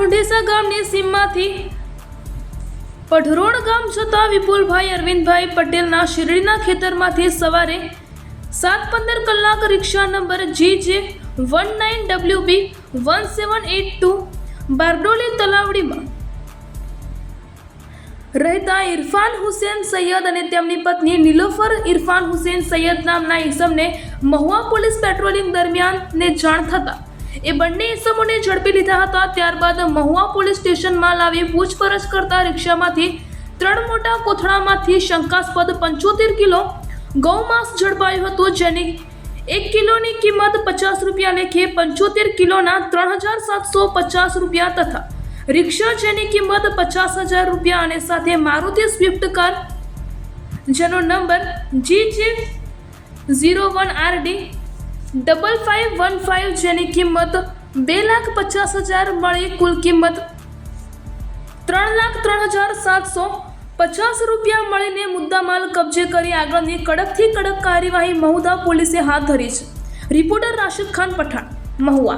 ઢુંઢેસા ગામની સીમમાંથી પઢરોણ ગામ જતા વિપુલભાઈ અરવિંદભાઈ પટેલના શેરડીના ખેતરમાંથી સવારે 7:15 કલાક રિક્ષા નંબર GJ19WB 1782 બારડોલી તલાવડીમાં રહેતા ઇરફાન હુસેન સૈયદ અને તેમની પત્ની નિલોફર ઇરફાન હુસેન સૈયદ નામના ઈસમને મહુવા પોલીસ પેટ્રોલિંગ દરમિયાન જાણ થતા એ બંને ઈસમોને ઝડપી લીધા હતા। ત્યારબાદ મહુવા પોલીસ સ્ટેશનમાં લાવી પૂછપરછ કરતા રિક્ષામાંથી 3 મોટા કોથળામાંથી શંકાસ્પદ 75 કિલો ગૌમાંસ ઝડપાયું હતું, જેની 1 કિલોની કિંમત 50 રૂપિયા લેખે 75 કિલોના 3750 રૂપિયા તથા રિક્ષા જેની કિંમત 50,000 રૂપિયા અને સાથે મારુતિ સ્વિફ્ટ કાર જેનો નંબર GJ01RD 5515 જેની કિંમત 2,50,000 મળી કુલ કિંમત 3,03,750 રૂપિયા મળીને મુદ્દામાલ કબજે કરી આગળની કડકથી કડક કાર્યવાહી મહુવા પોલીસે હાથ ધરી છે। રિપોર્ટર રાશિદ ખાન પઠાણ, મહુવા।